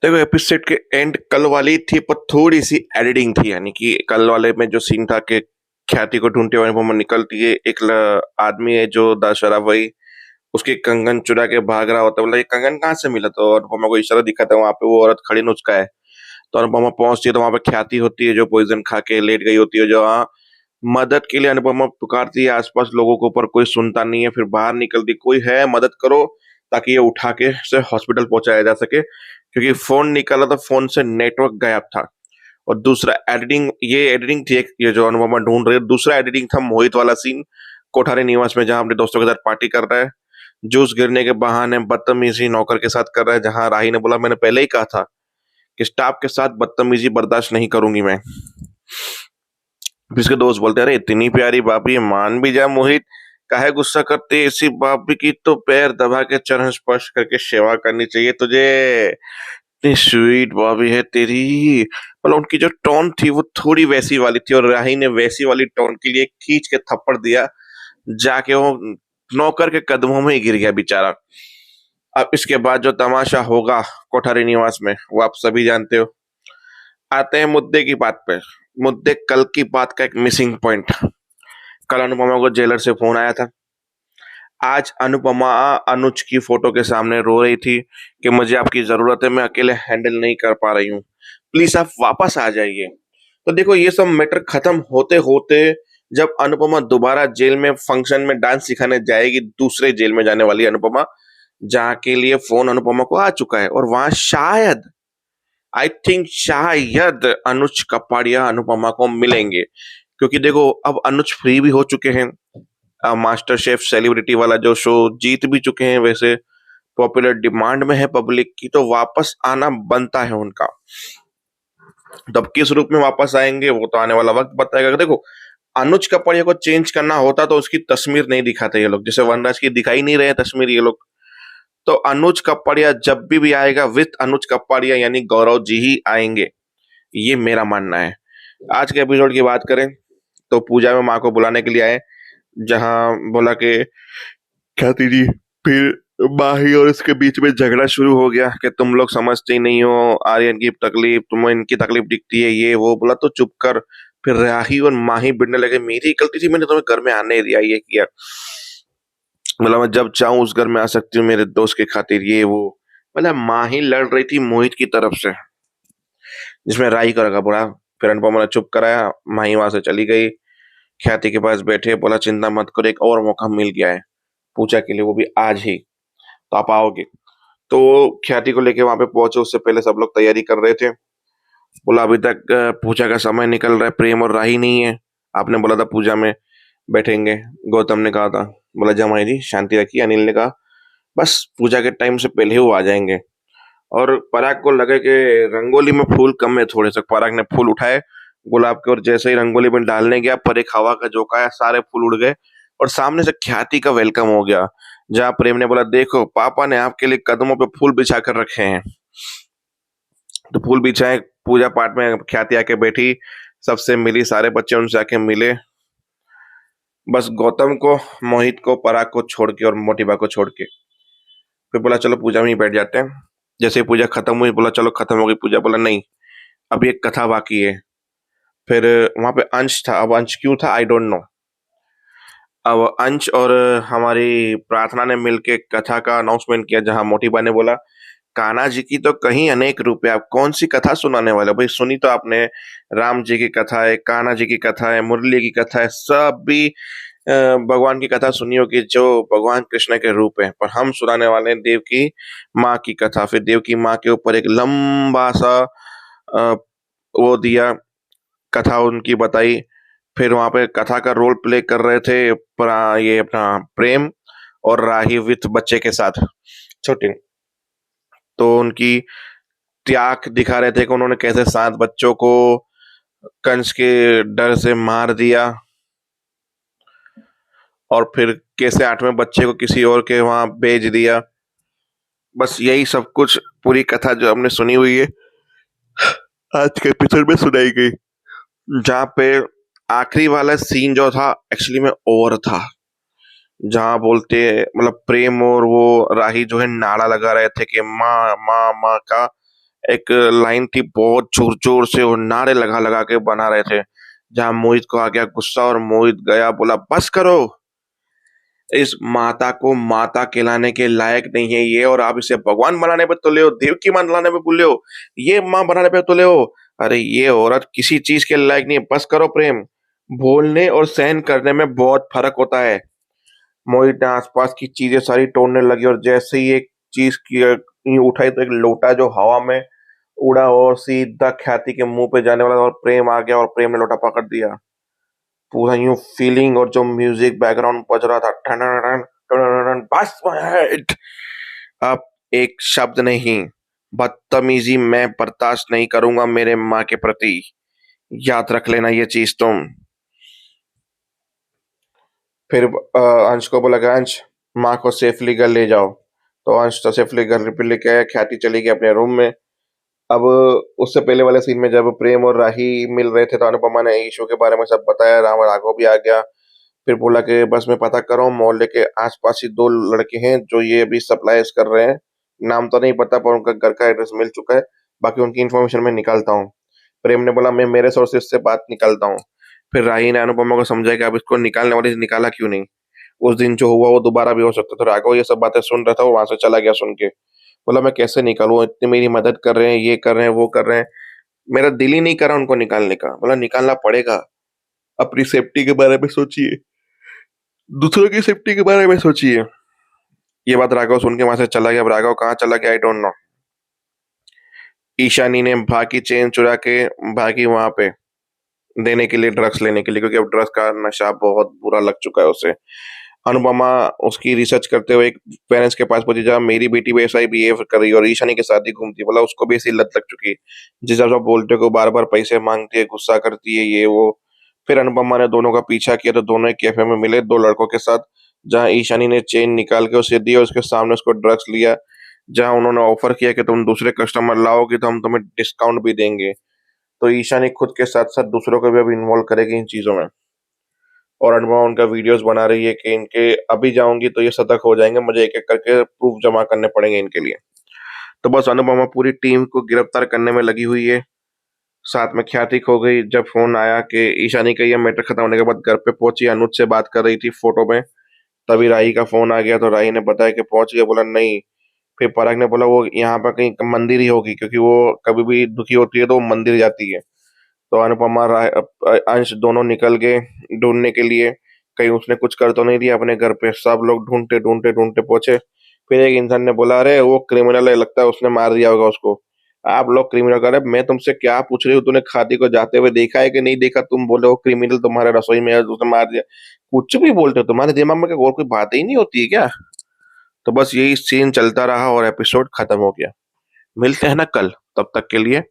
देखो एपिसोड के एंड कल वाली थी पर थोड़ी सी एडिटिंग थी, यानी कि कल वाले में जो सीन था कि ख्याति को ढूंढते हुए अनुपमा निकलती है। एक आदमी है जो दशहरा वही उसके कंगन चुरा के भाग रहा होता है। बोला ये कंगन कहाँ से मिला? तो अनुपमा को इशारा दिखा था, वहां पे वो औरत खड़ी नुचका है। तो अनुपमा पहुंचती है तो वहां पे ख्याति होती है जो पॉइजन खा के लेट गई होती है। जो वहाँ मदद के लिए अनुपमा पुकारती है, आसपास लोगों को, पर कोई सुनता नहीं है। फिर बाहर निकलती, कोई है मदद करो ताकि ये उठा के से हॉस्पिटल पहुंचाया जा सके, क्योंकि फोन निकाला तो फोन से नेटवर्क गायब था। और दूसरा एडिटिंग, ये एडिटिंग थी एक, ये जो अनुपमा ढूंढ रही है। दूसरा एडिटिंग था मोहित वाला सीन कोठारी निवास में, जहां अपने दोस्तों के साथ पार्टी कर रहा है। जूस गिरने के बहाने बदतमीजी नौकर के साथ कर रहा है, जहां राही ने बोला मैंने पहले ही कहा था कि स्टाफ के साथ बदतमीजी बर्दाश्त नहीं करूंगी मैं। फिर इसके दोस्त बोलते हैं अरे इतनी प्यारी भाभी, मान भी जा मोहित, काहे गुस्सा करते है? ऐसी भाभी की तो पैर दबा के चरण स्पर्श करके सेवा करनी चाहिए तुझे। इतनी स्वीट भाभी है तेरी। मतलब उनकी जो टोन थी वो थोड़ी वैसी वाली थी, और राही ने वैसी वाली टोन के लिए खींच के थप्पड़ दिया, जाके वो नौकर के कदमों में ही गिर गया बेचारा। अब इसके बाद जो तमाशा होगा कोठारी निवास में वो आप सभी जानते हो। आते हैं मुद्दे की बात पे। मुद्दे कल की बात का एक मिसिंग पॉइंट। कल अनुपमा को जेलर से फोन आया था। आज अनुपमा अनुज की फोटो के सामने रो रही थी कि मुझे आपकी जरूरत है, मैं अकेले हैंडल नहीं कर पा रही हूँ, प्लीज आप वापस आ जाइए। तो देखो ये सब मैटर खत्म होते होते जब अनुपमा दोबारा जेल में फंक्शन में डांस सिखाने जाएगी, दूसरे जेल में जाने वाली अनुपमा, जहाँ के लिए फोन अनुपमा को आ चुका है, और वहां शायद, आई थिंक शायद अनुज कपाड़िया अनुपमा को मिलेंगे। क्योंकि देखो अब अनुज फ्री भी हो चुके हैं, मास्टर शेफ सेलिब्रिटी वाला जो शो जीत भी चुके हैं, वैसे पॉपुलर डिमांड में है पब्लिक की, तो वापस आना बनता है उनका। तब किस रूप में वापस आएंगे वो तो आने वाला वक्त बताएगा। देखो अनुज कपड़िया को चेंज करना होता तो उसकी तस्वीर नहीं दिखाते ये लोग, जैसे वनराज की दिखाई नहीं रहे तस्वीर ये लोग। तो अनुज कपड़िया जब भी आएगा विथ अनुज कपड़िया यानी गौरव जी ही आएंगे, ये मेरा मानना है। आज के एपिसोड की बात करें तो पूजा में माँ को बुलाने के लिए आए, जहां बोला कि ख्याति जी, फिर माही और इसके बीच में झगड़ा शुरू हो गया कि तुम लोग समझते ही नहीं हो आर्यन की तकलीफ, तुम्हें इनकी तकलीफ दिखती है, ये वो। बोला तो चुप कर। फिर राही और माही भिड़ने लगे, मेरी गलती थी, मैंने तुम्हें घर में आने दिया, ये किया। बोला मैं जब चाहूं उस घर में आ सकती हूँ मेरे दोस्त के खातिर, ये वो। मतलब माही लड़ रही थी मोहित की तरफ से, जिसमें राही का रखा पड़ा। फिर अनुपमा ने चुप कराया, माही वहां से चली गई। ख्याति के पास बैठे, बोला चिंता मत करो, एक और मौका मिल गया है पूजा के लिए, वो भी आज ही, तो आप आओगे। तो ख्याति को लेके वहां पे पहुंचे, उससे पहले सब लोग तैयारी कर रहे थे। बोला अभी तक पूजा का समय निकल रहा है, प्रेम और राही नहीं है। आपने बोला था पूजा में बैठेंगे, गौतम ने कहा था। बोला जमाई जी शांति रखिए। अनिल ने कहा बस पूजा के टाइम से पहले ही वो आ जाएंगे। और पराग को लगे कि रंगोली में फूल कम है थोड़े से। पराग ने फूल उठाए गुलाब के, और जैसे ही रंगोली में डालने गया पर एक हवा का झोंका आया, सारे फूल उड़ गए और सामने से ख्याति का वेलकम हो गया। जहां प्रेम ने बोला देखो पापा ने आपके लिए कदमों पे फूल बिछा कर रखे हैं। तो फूल बिछाए, पूजा पाठ में ख्याति आके बैठी, सबसे मिली, सारे बच्चे उनसे आके मिले। बस गौतम को, मोहित को, पराग को छोड़ के और मोटिबा को छोड़ के। फिर बोला चलो पूजा में ही बैठ जाते हैं। जैसे ही पूजा खत्म हुई बोला चलो खत्म हो गई पूजा। बोला नहीं, अभी एक कथा बाकी है। फिर वहां पे अंश था। अब अंश क्यों था आई डोंट नो। अब अंश और हमारी प्रार्थना ने मिलके कथा का अनाउंसमेंट किया, जहां मोटिबा ने बोला कान्हा जी की तो कहीं अनेक रूप है, आप कौन सी कथा सुनाने वाले हो? भाई सुनी तो आपने, राम जी की कथा है, कान्हा जी की कथा है, मुरली की कथा है, सब भी भगवान की कथा सुनी होगी जो भगवान कृष्ण के रूप है। पर हम सुनाने वाले हैं देव की माँ की कथा। फिर देव की माँ के ऊपर एक लंबा सा अ, वो दिया, कथा उनकी बताई। फिर वहां पे कथा का रोल प्ले कर रहे थे ये अपना प्रेम और राही विथ बच्चे के साथ छोटे। तो उनकी त्याग दिखा रहे थे कि उन्होंने कैसे 7 बच्चों को कंस के डर से मार दिया, और फिर कैसे 8वें बच्चे को किसी और के वहां भेज दिया। बस यही सब कुछ पूरी कथा जो हमने सुनी हुई है आज के एपिसोड में सुनाई गई। जहाँ पे आखिरी वाला सीन जो था एक्चुअली में ओवर था, जहाँ बोलते मतलब प्रेम और वो राही जो है नारा लगा रहे थे कि माँ माँ माँ का, एक लाइन थी बहुत जोर-जोर से और नारे लगा-लगा के बना रहे थे। जहाँ मोहित को आ गया गुस्सा और मोहित गया बोला बस करो। इस माता को माता कहलाने के लायक नहीं है ये और आप इसे भगवान बनाने पे तुले हो, देव की मां बनाने पे तुले हो, ये मां बनाने पे तुले हो। अरे ये औरत किसी चीज के लायक नहीं है, बस करो प्रेम। बोलने और सहन करने में बहुत फर्क होता है। मोहित ने आसपास की चीजें सारी तोड़ने लगी और जैसे ही एक चीज की यूं उठाई तो एक लोटा जो हवा में उड़ा और सीधा ख्याति के मुंह पे जाने वाला था और प्रेम आ गया और प्रेम ने लोटा पकड़ दिया। पूरा यूं फीलिंग और जो म्यूजिक बैकग्राउंड बज रहा था टनननन, टनननन, बस मोहित। अब एक शब्द नहीं, बदतमीजी मैं बर्दाश्त नहीं करूंगा मेरे माँ के प्रति। याद रख लेना ये चीज तुम। फिर अंश को बोला कि अंश माँ को सेफली घर ले जाओ। तो अंश तो सेफली घर पे लेके आया, ख्याति चली गई अपने रूम में। अब उससे पहले वाले सीन में जब प्रेम और राही मिल रहे थे तो अनुपमा ने ईशू के बारे में सब बताया, राम राघव भी आ गया। फिर बोला कि बस मैं पता कर रहा हूँ मोहल्ले के आसपास ही 2 लड़के हैं जो ये अभी सप्लाईज कर रहे हैं। नाम तो नहीं पता पर उनका घर का एड्रेस मिल चुका है। बाकी उनकी इन्फॉर्मेशन मैं निकालता हूँ। प्रेम ने बोला मैं मेरे सोर्सेज से बात निकालता हूँ। फिर राही ने अनुपमा को समझाया कि अब इसको निकालने वाले से निकाला क्यों नहीं। उस दिन जो हुआ वो दोबारा भी हो सकता था। राघव ये सब बातें सुन रहा था और वहां से चला गया सुन के। बोला मैं कैसे निकालूं, इतनी मेरी मदद कर रहे हैं, ये कर रहे हैं, वो कर रहे हैं, मेरा दिल ही नहीं कर रहा उनको निकालने का। बोला निकालना पड़ेगा। अपनी सेफ्टी के बारे में सोचिए, दूसरों की सेफ्टी के बारे में सोचिए। ये बात राघव सुन के वहां से चला गया। अब राघव कहाँ चला गया आई डोंट नो। ईशानी ने भागी चेन चुरा के भागी वहां पे देने के लिए, ड्रग्स लेने के लिए, क्योंकि अब ड्रग्स का नशा बहुत बुरा लग चुका है उसे। अनुपमा उसकी रिसर्च करते हुए एक पेरेंट्स के पास पहुंची जहाँ मेरी बेटी भी ऐसा ही बिहेव कर रही है और ईशानी के साथ ही घूमती है। बोला उसको भी ऐसी लत लग चुकी है, जिस हिसाब से बोलते को बार बार पैसे मांगती है, गुस्सा करती है, ये वो। फिर अनुपमा ने दोनों का पीछा किया तो दोनों एक कैफे में मिले 2 लड़कों के साथ, जहाँ ईशानी ने चेन निकाल के उसे दी और उसके सामने उसको ड्रग्स लिया। जहाँ उन्होंने ऑफर किया कि तुम दूसरे कस्टमर लाओगे तो हम तुम्हें डिस्काउंट भी देंगे। तो ईशानी खुद के साथ साथ दूसरों को भी अब इन्वॉल्व करेगी इन चीजों में। और अनुपमा उनका वीडियोस बना रही है कि इनके अभी जाऊंगी तो ये सतर्क हो जाएंगे, मुझे एक एक करके प्रूफ जमा करने पड़ेंगे इनके लिए। तो बस अनुपमा पूरी टीम को गिरफ्तार करने में लगी हुई है। साथ में ख्याति खो गई जब फोन आया कि ईशानी का ये मैटर खत्म होने के बाद घर पे पहुंची, अनुज से बात कर रही थी फोटो में। तभी राही का फोन आ गया तो राही ने बताया कि पहुंच गया। बोला नहीं। फिर पराग ने बोला वो यहाँ पर कहीं मंदिर ही होगी, क्योंकि वो कभी भी दुखी होती है तो वो मंदिर जाती है। तो अनुपमा अंश दोनों निकल गए ढूंढने के लिए, कहीं उसने कुछ कर तो नहीं दिया अपने घर पे। सब लोग ढूंढते ढूंढते ढूंढते पहुंचे। फिर एक इंसान ने बोला अरे वो क्रिमिनल है, लगता है उसने मार दिया होगा उसको। आप लोग क्रिमिनल कर रहे, मैं तुमसे क्या पूछ रही हूँ, तूने खादी को जाते हुए देखा है कि नहीं देखा? तुम बोले हो क्रिमिनल तुम्हारे रसोई में है, उसने मार दिया। कुछ भी बोलते हो, तुम्हारे दिमाग में क्या और कोई बात ही नहीं होती है क्या? तो बस यही सीन चलता रहा और एपिसोड खत्म हो गया। मिलते हैं ना कल, तब तक के लिए